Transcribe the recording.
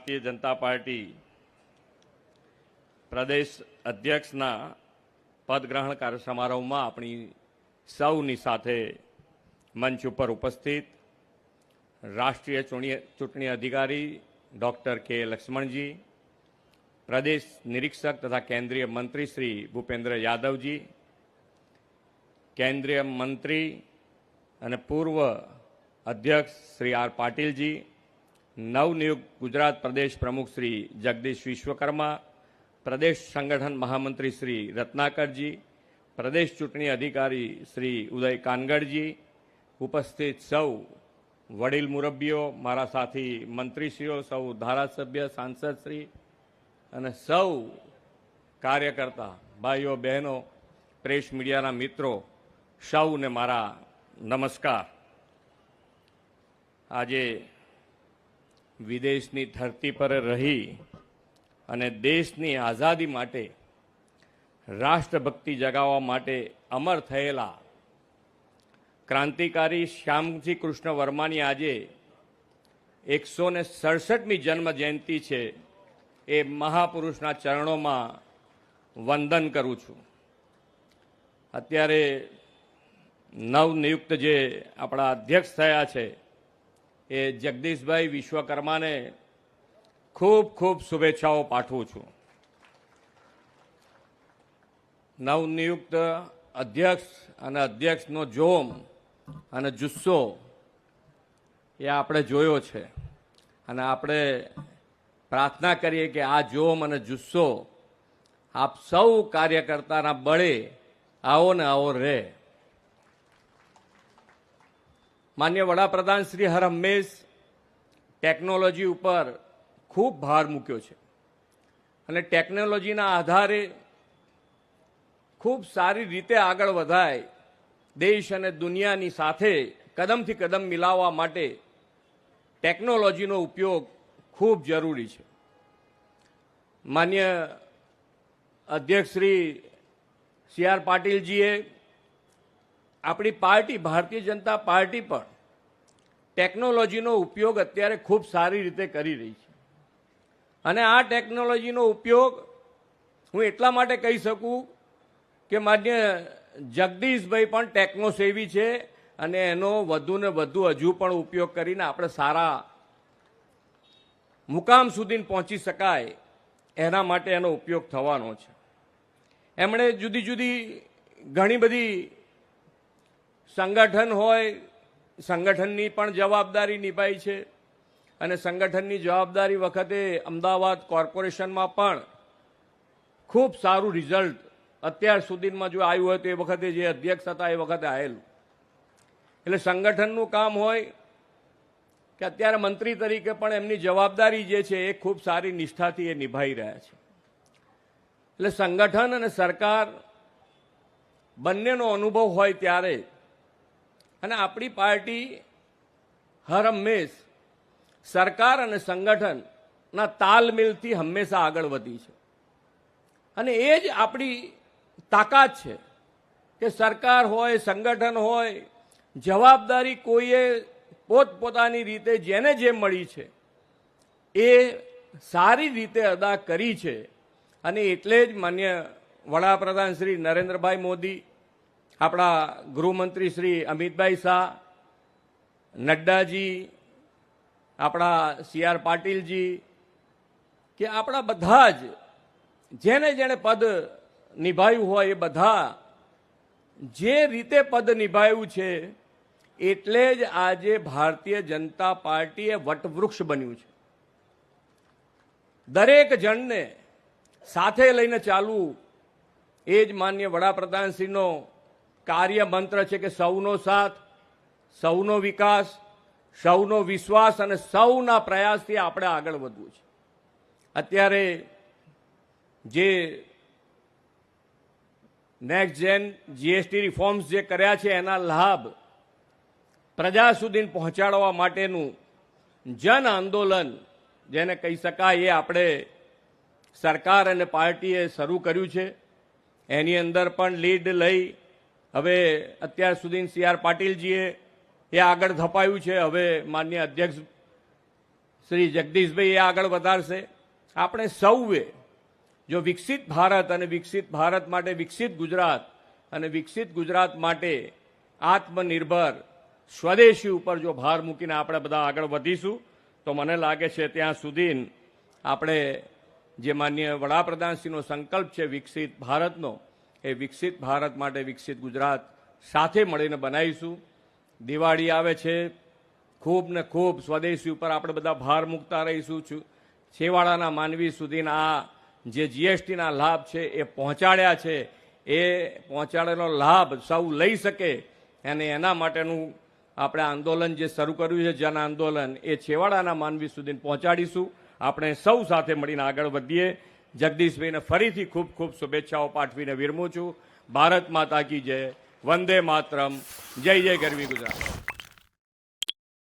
Bharatiya Janata party પ્રદેશ અધ્યક્ષના પદગ્રહણ કાર્ય સમારોહમાં આપણી સૌની સાથે મંચ ઉપર ઉપસ્થિત રાષ્ટ્રીય ચૂંટણી અધિકારી ડૉક્ટર કે લક્ષ્મણજી, પ્રદેશ નિરીક્ષક તથા કેન્દ્રીય મંત્રી શ્રી ભૂપેન્દ્ર યાદવજી, કેન્દ્રીય મંત્રી અને પૂર્વ અધ્યક્ષ શ્રી આર પાટીલજી, નવનિયુક્ત ગુજરાત પ્રદેશ પ્રમુખ શ્રી જગદીશ વિશ્વકર્મા, પ્રદેશ સંગઠન મહામંત્રી શ્રી રત્નાકરજી, પ્રદેશ ચૂંટણી અધિકારી શ્રી ઉદય કાનગડજી, ઉપસ્થિત સૌ વડીલ મુરબ્બીઓ, મારા સાથી મંત્રીશ્રીઓ, સૌ ધારાસભ્ય સાંસદશ્રી અને સૌ કાર્યકર્તા ભાઈઓ બહેનો, પ્રેસ મીડિયાના મિત્રો, સૌને મારા નમસ્કાર। આજે વિદેશની ધરતી પર રહી અને દેશની આઝાદી માટે રાષ્ટ્રભક્તિ જગાવવા માટે અમર થયેલા ક્રાંતિકારી શ્યામજી કૃષ્ણ વર્માની આજે 167મી જન્મ જયંતિ છે। એ મહાપુરુષના ચરણોમાં વંદન કરું છું। અત્યારે નવનિયુક્ત જે આપણા અધ્યક્ષ થયા છે એ જગદીશભાઈ વિશ્વકર્માને ખૂબ ખૂબ શુભેચ્છાઓ પાઠવું છું। નવનિયુક્ત અધ્યક્ષ અને અધ્યક્ષનો જોમ અને જુસ્સો એ આપણે જોયો છે અને આપણે પ્રાર્થના કરીએ કે આ જોમ અને જુસ્સો આપ સૌ કાર્યકર્તાના બળે આવો ને આવો રહે। માન્ય વડાપ્રધાન શ્રી હર હંમેશ ટેકનોલોજી ઉપર ખૂબ ભાર મૂક્યો છે અને ટેકનોલોજીના આધારે ખૂબ સારી રીતે આગળ વધાય, દેશ અને દુનિયાની સાથે કદમથી કદમ મિલાવવા માટે ટેકનોલોજીનો ઉપયોગ ખૂબ જરૂરી છે। માન્ય અધ્યક્ષ શ્રી સી આર પાટીલજીએ આપણી પાર્ટી ભારતીય જનતા પાર્ટી પણ ટેકનોલોજીનો ઉપયોગ અત્યારે ખૂબ સારી રીતે કરી રહી છે અને આ ટેકનોલોજીનો ઉપયોગ હું એટલા માટે કહી શકું કે માન્ય જગદીશભાઈ પણ ટેકનોસેવી છે અને એનો વધુ ને વધુ હજુ પણ ઉપયોગ કરીને આપણે સારા મુકામ સુધી પહોંચી શકાય એના માટે એનો ઉપયોગ થવાનો છે। એમણે જુદી જુદી ઘણી બધી સંગઠન હોય, સંગઠનની પણ જવાબદારી નિભાઈ છે અને સંગઠનની જવાબદારી વખતે અમદાવાદ કોર્પોરેશનમાં પણ ખૂબ સારું રિઝલ્ટ અત્યાર સુધીમાં જો આવ્યું હોય તો એ વખતે જે અધ્યક્ષ હતા એ વખતે આવેલું। એટલે સંગઠનનું કામ હોય કે અત્યારે મંત્રી તરીકે પણ એમની જવાબદારી જે છે એ ખૂબ સારી નિષ્ઠાથી એ નિભાવી રહ્યા છે। એટલે સંગઠન અને સરકાર બંનેનો અનુભવ હોય ત્યારે અને આપણી પાર્ટી હર હંમેશ સરકાર અને સંગઠનના તાલમેલથી હંમેશા આગળ વધી છે અને એ જ આપણી તાકાત છે કે સરકાર હોય, સંગઠન હોય, જવાબદારી કોઈએ પોતપોતાની રીતે જેને જે મળી છે એ સારી રીતે અદા કરી છે અને એટલે જ માન્ય વડાપ્રધાન શ્રી નરેન્દ્રભાઈ મોદી, આપણા ગૃહમંત્રી શ્રી અમિતભાઈ શાહ, નડ્ડાજી, આપણા સી આર પાટીલજી કે આપણા બધા જ જેને જેણે પદ નિભાવ્યું હોય એ બધા જે રીતે પદ નિભાવ્યું છે એટલે જ આજે ભારતીય જનતા પાર્ટી એ વટવૃક્ષ બન્યું છે। દરેક જણને સાથે લઈને ચાલવું એ જ માન્ય વડાપ્રધાનશ્રીનો કાર્ય મંત્ર છે કે સૌનો સાથ, સૌનો વિકાસ, સૌનો વિશ્વાસ અને સૌના પ્રયાસથી આપણે આગળ વધવું છે। અત્યારે જે નેક્સ્ટ જેન જીએસટી રિફોર્મ્સ જે કર્યા છે એના લાભ પ્રજા સુધી પહોંચાડવા માટેનું જન આંદોલન જેને કહી શકાય એ આપણે સરકાર અને પાર્ટીએ શરૂ કર્યું છે। એની અંદર પણ લીડ લઈ હવે અત્યાર સુધી સી આર પાટીલજીએ એ આગળ ધપાયું છે। હવે માન્ય અધ્યક્ષ શ્રી જગદીશભાઈ એ આગળ વધારશે. આપણે સૌએ જો વિકસિત ભારત અને વિકસિત ભારત માટે વિકસિત ગુજરાત અને વિકસિત ગુજરાત માટે આત્મનિર્ભર સ્વદેશી ઉપર જો ભાર મૂકીને આપણે બધા આગળ વધીશું તો મને લાગે છે ત્યાં સુધી આપણે જે માનનીય વડાપ્રધાનશ્રીનો સંકલ્પ છે વિકસિત ભારતનો, એ વિકસિત ભારત માટે વિકસિત ગુજરાત સાથે મળીને બનાવીશું. દિવાળી આવે છે, ખૂબ ને ખૂબ સ્વદેશી ઉપર આપણે બધા ભાર મૂકતા રહીશું. છેવાડાના માનવી સુધીના આ જે જીએસટીના લાભ છે એ પહોંચાડ્યા છે, એ પહોંચાડેલો લાભ સૌ લઈ શકે અને એના માટેનું આપણે આંદોલન જે શરૂ કર્યું છે જન આંદોલન, એ છેવાડાના માનવી સુધી પહોંચાડીશું. આપણે સૌ સાથે મળીને આગળ વધીએ. જગદીશભાઈને ફરીથી ખૂબ ખૂબ શુભેચ્છાઓ પાઠવીને વિરમું છું. ભારત માતા કી જય, વંદે માતરમ, જય જય ગરવી ગુજરાત.